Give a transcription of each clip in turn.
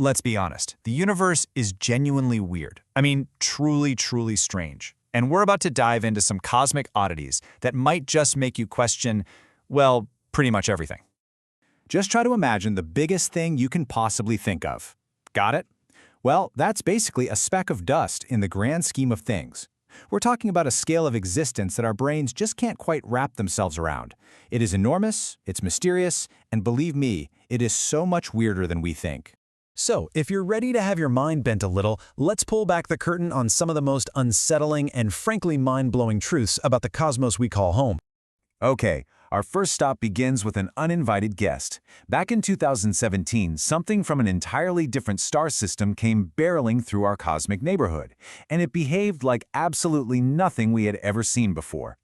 let's be honest, the universe is genuinely weird. I mean, truly, truly strange. And we're about to dive into some cosmic oddities that might just make you question, well, pretty much everything. Just try to imagine the biggest thing you can possibly think of. Got it? Well, that's basically a speck of dust in the grand scheme of things. We're talking about a scale of existence that our brains just can't quite wrap themselves around. It is enormous, it's mysterious, and believe me, it is so much weirder than we think. So, if you're ready to have your mind bent a little, let's pull back the curtain on some of the most unsettling and frankly mind-blowing truths about the cosmos we call home. Okay, our first stop begins with an uninvited guest. Back in 2017, something from an entirely different star system came barreling through our cosmic neighborhood, and it behaved like absolutely nothing we had ever seen before.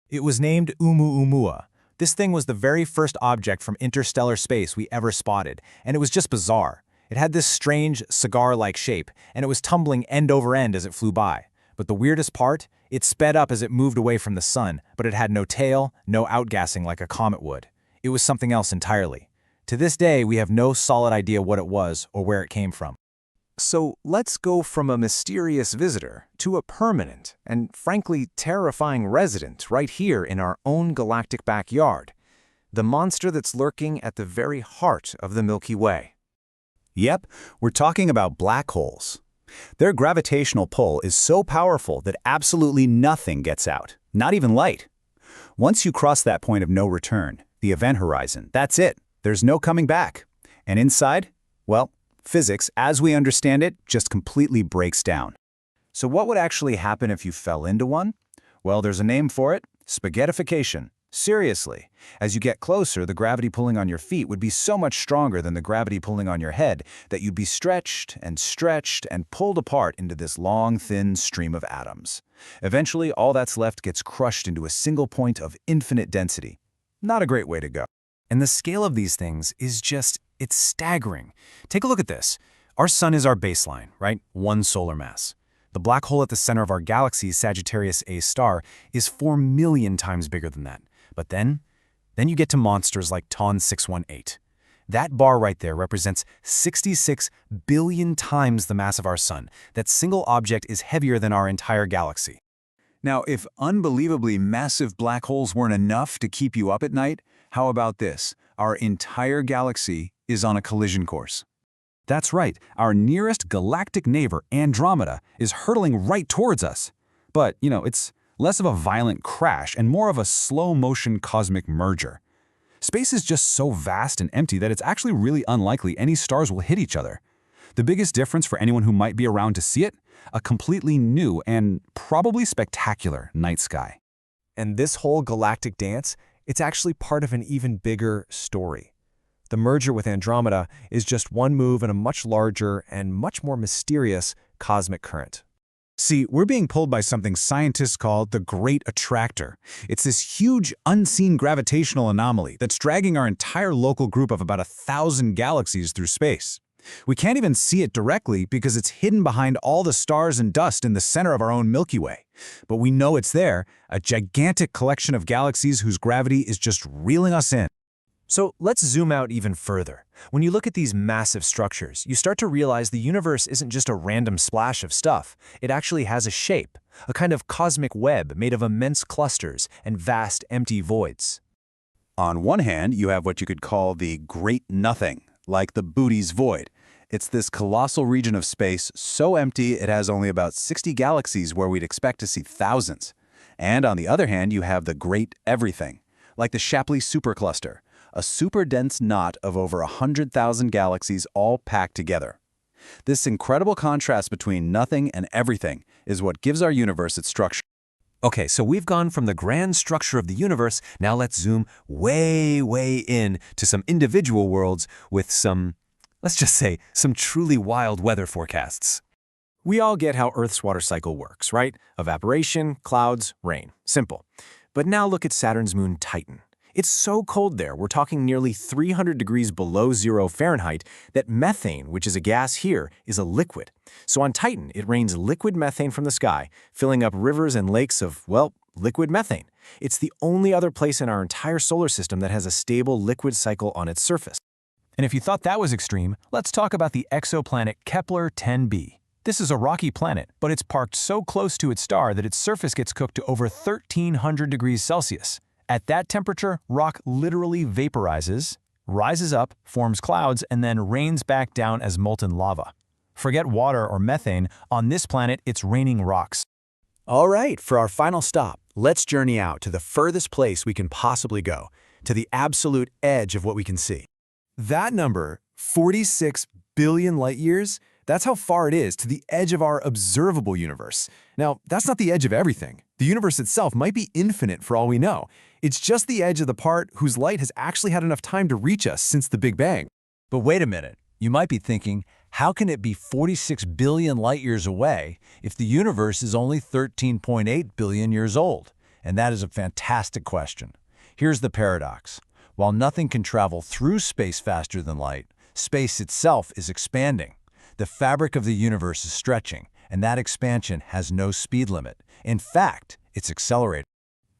It was named Oumuamua. This thing was the very first object from interstellar space we ever spotted, and it was just bizarre. It had this strange, cigar-like shape, and it was tumbling end over end as it flew by. But the weirdest part? It sped up as it moved away from the sun, but it had no tail, no outgassing like a comet would. It was something else entirely. To this day, we have no solid idea what it was or where it came from. So let's go from a mysterious visitor to a permanent and frankly terrifying resident right here in our own galactic backyard. The monster that's lurking at the very heart of the Milky Way. Yep, we're talking about black holes. Their gravitational pull is so powerful that absolutely nothing gets out, not even light. Once you cross that point of no return, the event horizon, that's it. There's no coming back. And inside, well, physics, as we understand it, just completely breaks down. So what would actually happen if you fell into one? Well, there's a name for it: spaghettification. Seriously, as you get closer, the gravity pulling on your feet would be so much stronger than the gravity pulling on your head that you'd be stretched and pulled apart into this long, thin stream of atoms. Eventually, all that's left gets crushed into a single point of infinite density. Not a great way to go. And the scale of these things is it's staggering. Take a look at this. Our sun is our baseline, right? One solar mass. The black hole at the center of our galaxy, Sagittarius A star, is 4 million times bigger than that. But then you get to monsters like TON 618. That bar right there represents 66 billion times the mass of our sun. That single object is heavier than our entire galaxy. Now, if unbelievably massive black holes weren't enough to keep you up at night, how about this? Our entire galaxy is on a collision course. That's right, our nearest galactic neighbor, Andromeda, is hurtling right towards us. But, it's less of a violent crash and more of a slow-motion cosmic merger. Space is just so vast and empty that it's actually really unlikely any stars will hit each other. The biggest difference for anyone who might be around to see it? A completely new and probably spectacular night sky. And this whole galactic dance, it's actually part of an even bigger story. The merger with Andromeda is just one move in a much larger and much more mysterious cosmic current. See, we're being pulled by something scientists call the Great Attractor. It's this huge, unseen gravitational anomaly that's dragging our entire local group of about 1,000 galaxies through space. We can't even see it directly because it's hidden behind all the stars and dust in the center of our own Milky Way. But we know it's there, a gigantic collection of galaxies whose gravity is just reeling us in. So let's zoom out even further. When you look at these massive structures, you start to realize the universe isn't just a random splash of stuff. It actually has a shape, a kind of cosmic web made of immense clusters and vast empty voids. On one hand, you have what you could call the Great Nothing, like the Booty's Void. It's this colossal region of space so empty it has only about 60 galaxies where we'd expect to see thousands. And on the other hand, you have the Great Everything, like the Shapley supercluster, a super-dense knot of over 100,000 galaxies all packed together. This incredible contrast between nothing and everything is what gives our universe its structure. Okay, so we've gone from the grand structure of the universe, now let's zoom way, way in to some individual worlds with let's just say, some truly wild weather forecasts. We all get how Earth's water cycle works, right? Evaporation, clouds, rain. Simple. But now look at Saturn's moon Titan. It's so cold there, we're talking nearly 300 degrees below 0 Fahrenheit, that methane, which is a gas here, is a liquid. So on Titan, it rains liquid methane from the sky, filling up rivers and lakes of, well, liquid methane. It's the only other place in our entire solar system that has a stable liquid cycle on its surface. And if you thought that was extreme, let's talk about the exoplanet Kepler 10b. This is a rocky planet, but it's parked so close to its star that its surface gets cooked to over 1,300 degrees Celsius. At that temperature, rock literally vaporizes, rises up, forms clouds, and then rains back down as molten lava. Forget water or methane, on this planet it's raining rocks. All right, for our final stop, let's journey out to the furthest place we can possibly go, to the absolute edge of what we can see. That number, 46 billion light years, that's how far it is to the edge of our observable universe. Now, that's not the edge of everything. The universe itself might be infinite for all we know. It's just the edge of the part whose light has actually had enough time to reach us since the Big Bang. But wait a minute, you might be thinking, how can it be 46 billion light years away if the universe is only 13.8 billion years old? And that is a fantastic question. Here's the paradox. While nothing can travel through space faster than light, space itself is expanding. The fabric of the universe is stretching, and that expansion has no speed limit. In fact, it's accelerating.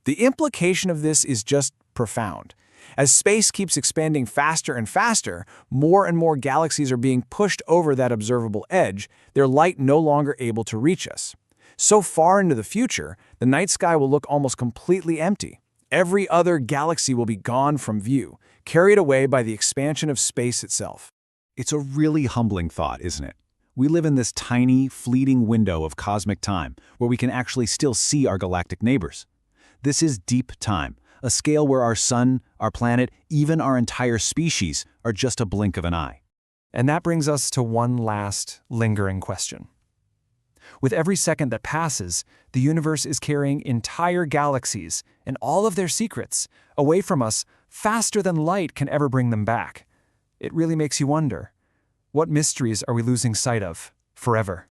The implication of this is just profound. As space keeps expanding faster and faster, more and more galaxies are being pushed over that observable edge, their light no longer able to reach us. So far into the future, the night sky will look almost completely empty. Every other galaxy will be gone from view, carried away by the expansion of space itself. It's a really humbling thought, isn't it? We live in this tiny, fleeting window of cosmic time where we can actually still see our galactic neighbors. This is deep time, a scale where our sun, our planet, even our entire species are just a blink of an eye. And that brings us to one last, lingering question. With every second that passes, the universe is carrying entire galaxies and all of their secrets away from us faster than light can ever bring them back. It really makes you wonder, what mysteries are we losing sight of forever?